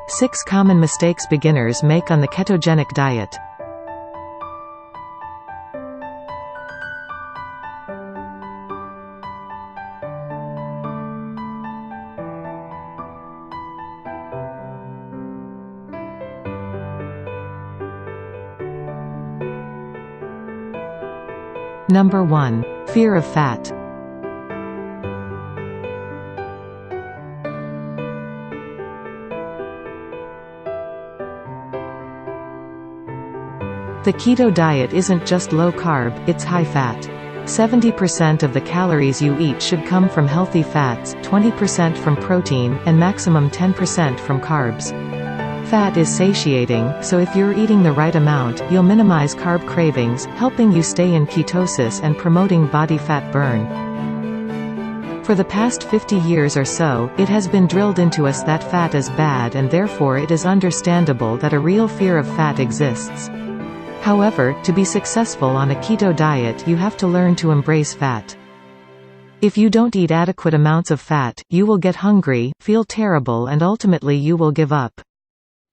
6 Common Mistakes Beginners Make on the Ketogenic Diet. Number 1. Fear of fat. The keto diet isn't just low carb, it's high fat. 70% of the calories you eat should come from healthy fats, 20% from protein, and maximum 10% from carbs. Fat is satiating, so if you're eating the right amount, you'll minimize carb cravings, helping you stay in ketosis and promoting body fat burn. For the past 50 years or so, it has been drilled into us that fat is bad, and therefore it is understandable that a real fear of fat exists. However, to be successful on a keto diet, you have to learn to embrace fat. If you don't eat adequate amounts of fat, you will get hungry, feel terrible, and ultimately you will give up.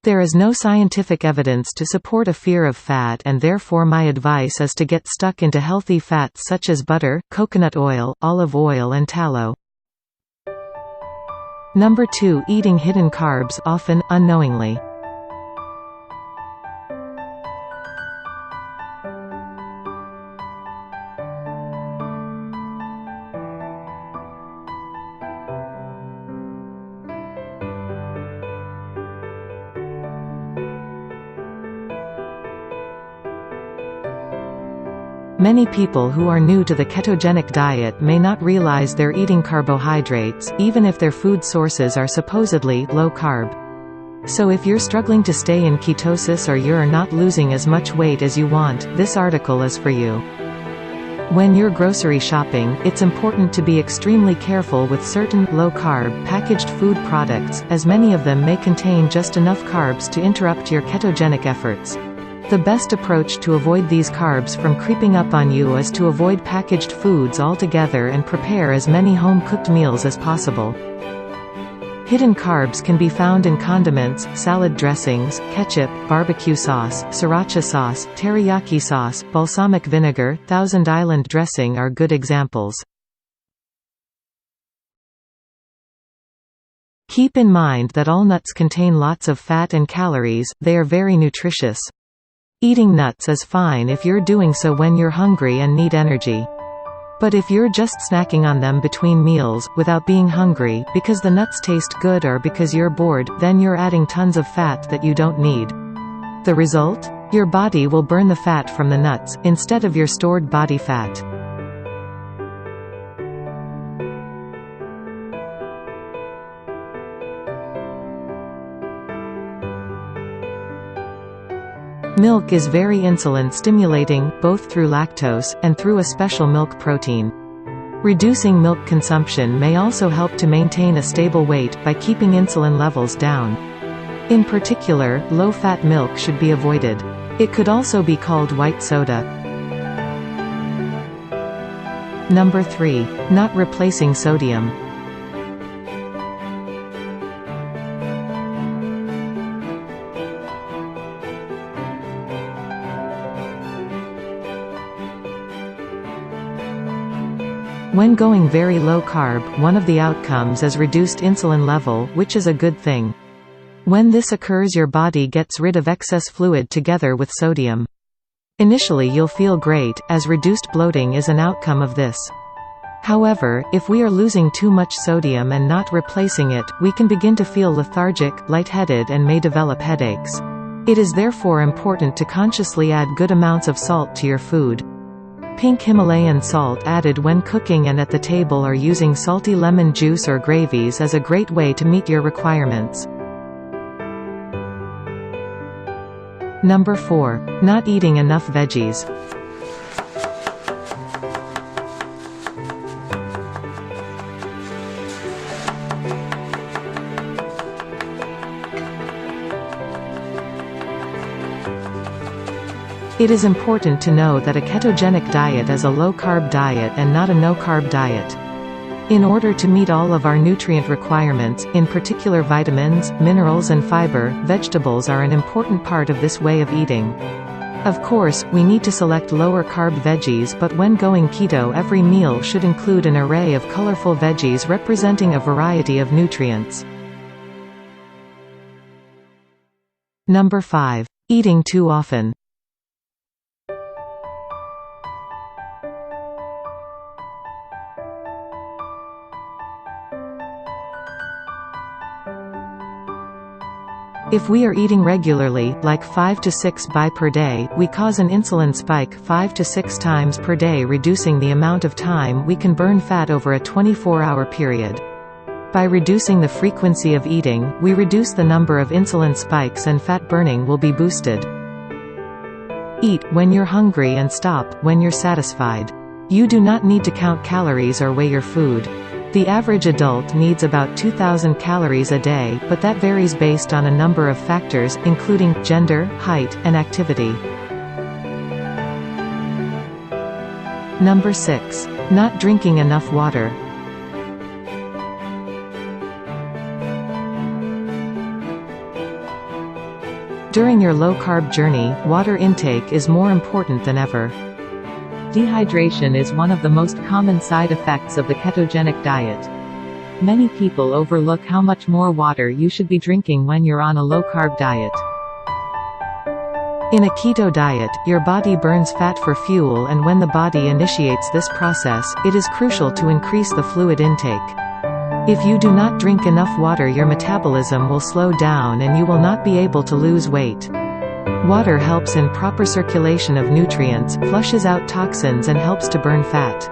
There is no scientific evidence to support a fear of fat, and therefore my advice is to get stuck into healthy fats such as butter, coconut oil, olive oil and tallow. Number 2. Eating hidden carbs, often, unknowingly. Many people who are new to the ketogenic diet may not realize they're eating carbohydrates, even if their food sources are supposedly low carb. So if you're struggling to stay in ketosis or you're not losing as much weight as you want, this article is for you. When you're grocery shopping, it's important to be extremely careful with certain low-carb packaged food products, as many of them may contain just enough carbs to interrupt your ketogenic efforts. The best approach to avoid these carbs from creeping up on you is to avoid packaged foods altogether and prepare as many home-cooked meals as possible. Hidden carbs can be found in condiments, salad dressings, ketchup, barbecue sauce, sriracha sauce, teriyaki sauce, balsamic vinegar, Thousand Island dressing are good examples. Keep in mind that all nuts contain lots of fat and calories, they are very nutritious. Eating nuts is fine if you're doing so when you're hungry and need energy. But if you're just snacking on them between meals, without being hungry, because the nuts taste good or because you're bored, then you're adding tons of fat that you don't need. The result? Your body will burn the fat from the nuts, instead of your stored body fat. Milk is very insulin-stimulating, both through lactose, and through a special milk protein. Reducing milk consumption may also help to maintain a stable weight by keeping insulin levels down. In particular, low-fat milk should be avoided. It could also be called white soda. Number 3. Not replacing sodium. When going very low carb, one of the outcomes is reduced insulin level, which is a good thing. When this occurs, your body gets rid of excess fluid together with sodium. Initially you'll feel great, as reduced bloating is an outcome of this. However, if we are losing too much sodium and not replacing it, we can begin to feel lethargic, lightheaded and may develop headaches. It is therefore important to consciously add good amounts of salt to your food. Pink Himalayan salt added when cooking and at the table or using salty lemon juice or gravies is a great way to meet your requirements. Number 4. Not eating enough veggies. It is important to know that a ketogenic diet is a low-carb diet and not a no-carb diet. In order to meet all of our nutrient requirements, in particular vitamins, minerals and fiber, vegetables are an important part of this way of eating. Of course, we need to select lower carb veggies, but when going keto, every meal should include an array of colorful veggies representing a variety of nutrients. Number 5. Eating too often. If we are eating regularly, like 5 to 6 bites per day, we cause an insulin spike 5 to 6 times per day, reducing the amount of time we can burn fat over a 24-hour period. By reducing the frequency of eating, we reduce the number of insulin spikes and fat burning will be boosted. Eat when you're hungry and stop when you're satisfied. You do not need to count calories or weigh your food. The average adult needs about 2,000 calories a day, but that varies based on a number of factors, including gender, height, and activity. Number 6. Not drinking enough water. During your low-carb journey, water intake is more important than ever. Dehydration is one of the most common side effects of the ketogenic diet. Many people overlook how much more water you should be drinking when you're on a low-carb diet. In a keto diet, your body burns fat for fuel, and when the body initiates this process, it is crucial to increase the fluid intake. If you do not drink enough water, your metabolism will slow down and you will not be able to lose weight. Water helps in proper circulation of nutrients, flushes out toxins and helps to burn fat.